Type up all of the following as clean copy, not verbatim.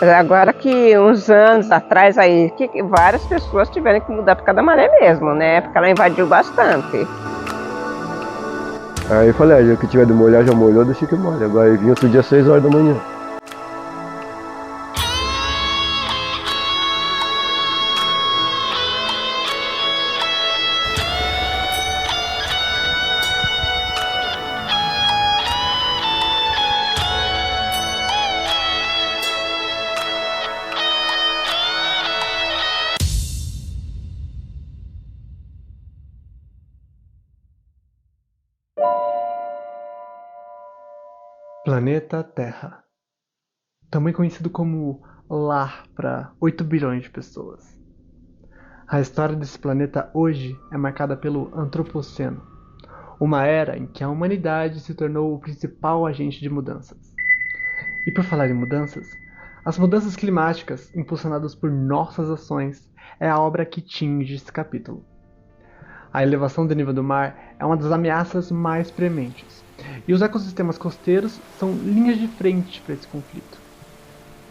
Agora que uns anos atrás aí, que várias pessoas tiveram que mudar por causa da maré mesmo, né? Porque ela invadiu bastante. Aí eu falei, já que tiver de molhar, já molhou, deixa que molha. Vai vir outro dia 6 horas da manhã. Planeta Terra, também conhecido como lar para 8 bilhões de pessoas. A história desse planeta hoje é marcada pelo Antropoceno, uma era em que a humanidade se tornou o principal agente de mudanças. E por falar em mudanças, as mudanças climáticas impulsionadas por nossas ações é a obra que tinge esse capítulo. A elevação do nível do mar é uma das ameaças mais prementes, e os ecossistemas costeiros são linhas de frente para esse conflito.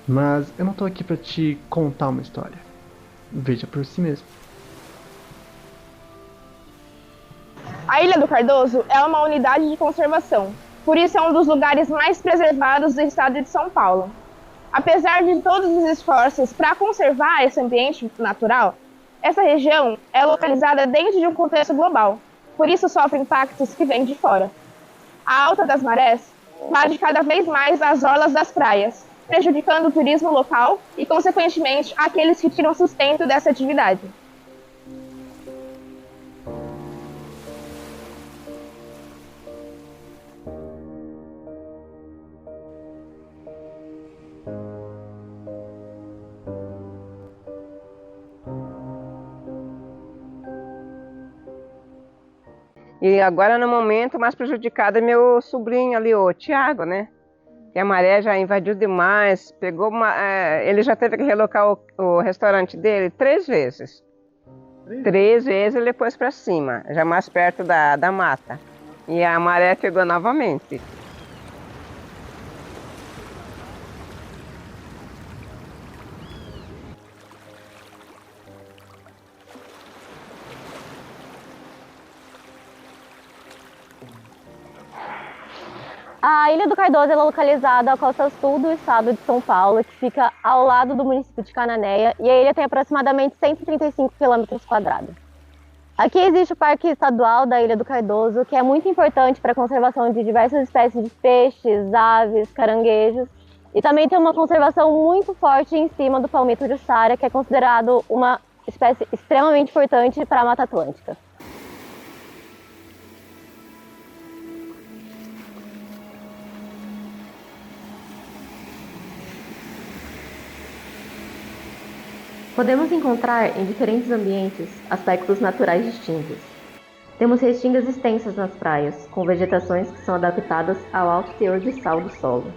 Mas eu não estou aqui para te contar uma história. Veja por si mesmo. A Ilha do Cardoso é uma unidade de conservação, por isso é um dos lugares mais preservados do estado de São Paulo. Apesar de todos os esforços para conservar esse ambiente natural, essa região é localizada dentro de um contexto global, por isso sofre impactos que vêm de fora. A alta das marés invade cada vez mais as orlas das praias, prejudicando o turismo local e, consequentemente, aqueles que tiram sustento dessa atividade. E agora, no momento, o mais prejudicado é meu sobrinho ali, o Tiago, né? Que a maré já invadiu demais, pegou ele já teve que relocar o restaurante dele 3 vezes. 3 vezes ele pôs para cima, já mais perto da mata. E a maré pegou novamente. A Ilha do Cardoso é localizada à costa sul do estado de São Paulo, que fica ao lado do município de Cananéia, e a ilha tem aproximadamente 135 km². Aqui existe o Parque Estadual da Ilha do Cardoso, que é muito importante para a conservação de diversas espécies de peixes, aves, caranguejos, e também tem uma conservação muito forte em cima do palmito jussara, que é considerado uma espécie extremamente importante para a Mata Atlântica. Podemos encontrar em diferentes ambientes aspectos naturais distintos. Temos restingas extensas nas praias, com vegetações que são adaptadas ao alto teor de sal do solo.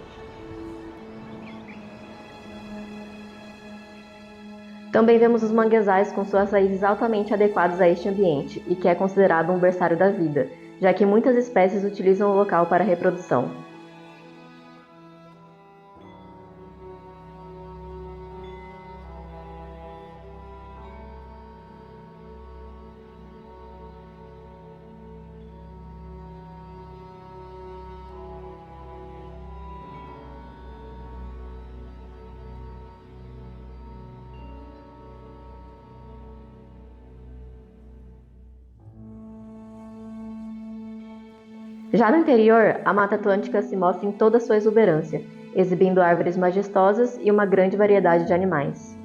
Também vemos os manguezais com suas raízes altamente adequadas a este ambiente e que é considerado um berçário da vida, já que muitas espécies utilizam o local para reprodução. Já no interior, a Mata Atlântica se mostra em toda sua exuberância, exibindo árvores majestosas e uma grande variedade de animais.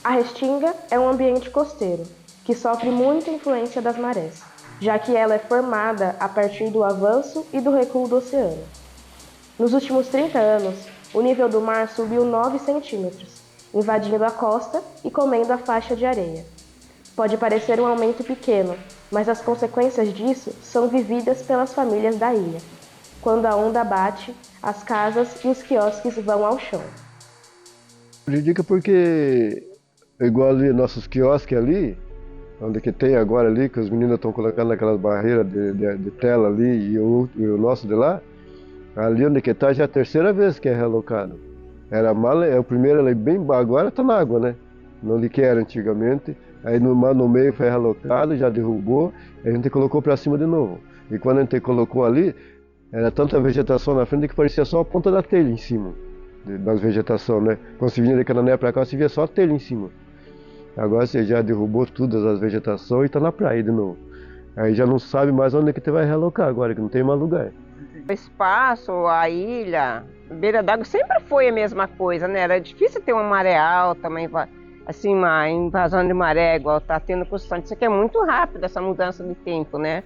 A Restinga é um ambiente costeiro, que sofre muita influência das marés, já que ela é formada a partir do avanço e do recuo do oceano. Nos últimos 30 anos, o nível do mar subiu 9 centímetros, invadindo a costa e comendo a faixa de areia. Pode parecer um aumento pequeno, mas as consequências disso são vividas pelas famílias da ilha. Quando a onda bate, as casas e os quiosques vão ao chão. Prejudica porque, igual ali, nossos quiosques ali, onde que tem agora ali, que os meninos estão colocando aquelas barreiras de tela ali e o nosso de lá, ali onde que está já é a terceira vez que é relocado. Era mal, é o primeiro ali bem, agora está na água, né? Não lhe que era antigamente. Aí no meio foi relocado, já derrubou, a gente colocou para cima de novo. E quando a gente colocou ali, era tanta vegetação na frente que parecia só a ponta da telha em cima, das vegetação, né? Quando se vinha de Cananéia para cá, se via só a telha em cima. Agora você já derrubou todas as vegetações e está na praia de novo. Aí já não sabe mais onde é que você vai relocar agora, que não tem mais lugar. O espaço, a ilha, beira d'água sempre foi a mesma coisa, né? Era difícil ter uma maré alta, assim, uma invasão de maré igual está tendo constante. Isso aqui é muito rápido, essa mudança de tempo, né?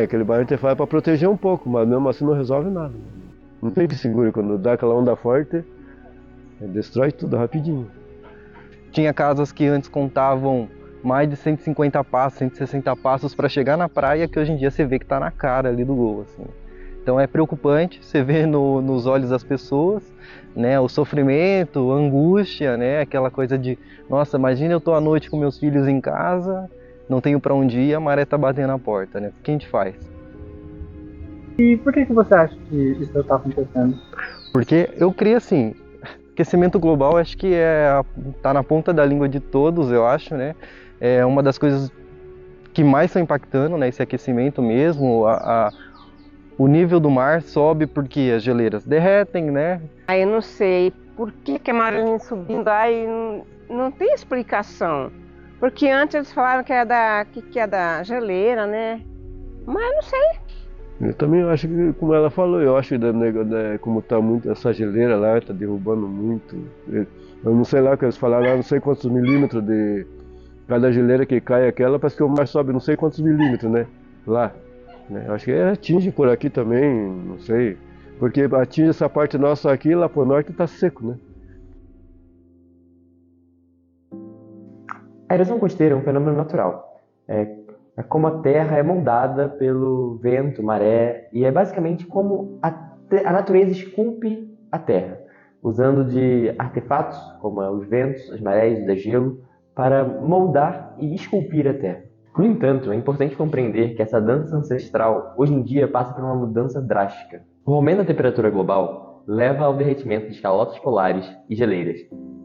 Aquele barulho que faz para proteger um pouco, mas mesmo assim não resolve nada. Não tem que segure, quando dá aquela onda forte, destrói tudo rapidinho. Tinha casas que antes contavam mais de 150 passos, 160 passos para chegar na praia, que hoje em dia você vê que está na cara ali do gol, assim. Então é preocupante, você vê nos olhos das pessoas, né, o sofrimento, a angústia, né, aquela coisa de, nossa, imagina eu tô à noite com meus filhos em casa, não tenho para onde ir, a maré tá batendo na porta, né? O que a gente faz? E por que você acha que isso está acontecendo? Porque eu creio assim, aquecimento global acho que tá na ponta da língua de todos, eu acho, né? É uma das coisas que mais estão impactando, né, esse aquecimento mesmo. O nível do mar sobe porque as geleiras derretem, né? Aí eu não sei por que a maré vem subindo, aí não tem explicação. Porque antes eles falaram que é da geleira, né? Mas eu não sei. Eu também acho que, como ela falou, eu acho que como está muito essa geleira lá, está derrubando muito. Eu não sei lá o que eles falaram, não sei quantos milímetros de cada geleira que cai aquela, parece que o mar sobe não sei quantos milímetros, né? Lá. Né? Eu acho que atinge por aqui também, não sei. Porque atinge essa parte nossa aqui, lá pro norte está seco, né? A erosão costeira é um fenômeno natural. É como a terra é moldada pelo vento, maré, e é basicamente como a natureza esculpe a terra, usando de artefatos, como os ventos, as marés, o gelo, para moldar e esculpir a terra. No entanto, é importante compreender que essa dança ancestral, hoje em dia, passa por uma mudança drástica. O aumento da temperatura global leva ao derretimento de calotas polares e geleiras,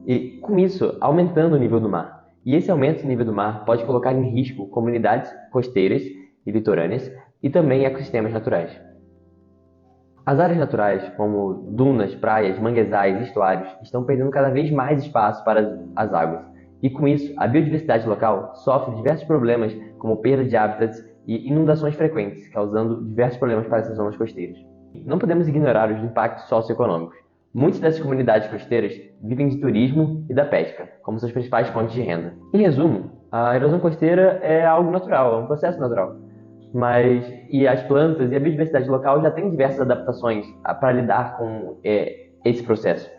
e, com isso, aumentando o nível do mar. E esse aumento do nível do mar pode colocar em risco comunidades costeiras e litorâneas e também ecossistemas naturais. As áreas naturais, como dunas, praias, manguezais e estuários, estão perdendo cada vez mais espaço para as águas. E com isso, a biodiversidade local sofre diversos problemas, como perda de hábitats e inundações frequentes, causando diversos problemas para essas zonas costeiras. Não podemos ignorar os impactos socioeconômicos. Muitas dessas comunidades costeiras vivem de turismo e da pesca, como suas principais fontes de renda. Em resumo, a erosão costeira é algo natural, é um processo natural. E as plantas e a biodiversidade local já têm diversas adaptações para lidar com esse processo.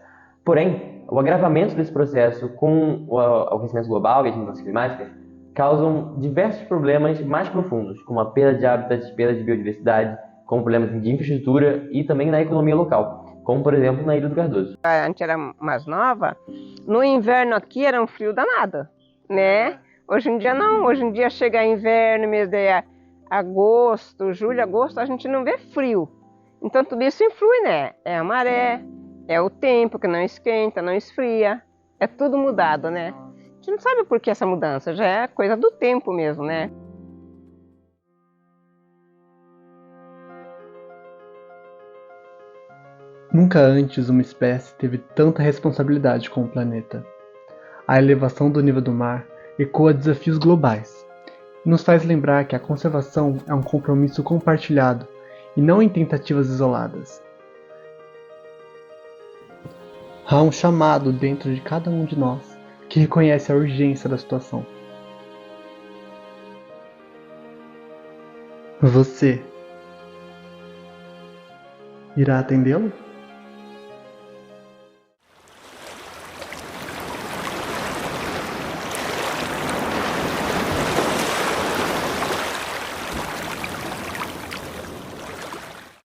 Porém, o agravamento desse processo com o aquecimento global e as mudanças climáticas causam diversos problemas mais profundos, como a perda de hábitats, perda de biodiversidade, como problemas de infraestrutura e também na economia local, como por exemplo na Ilha do Cardoso. A gente era mais nova, no inverno aqui era um frio danado, né? Hoje em dia não, hoje em dia chega inverno, mês de agosto, julho, agosto, a gente não vê frio. Então tudo isso influi, né? É a maré, é o tempo que não esquenta, não esfria, é tudo mudado, né? A gente não sabe por que essa mudança, já é coisa do tempo mesmo, né? Nunca antes uma espécie teve tanta responsabilidade com o planeta. A elevação do nível do mar ecoa desafios globais e nos faz lembrar que a conservação é um compromisso compartilhado e não em tentativas isoladas. Há um chamado dentro de cada um de nós que reconhece a urgência da situação. Você irá atendê-lo?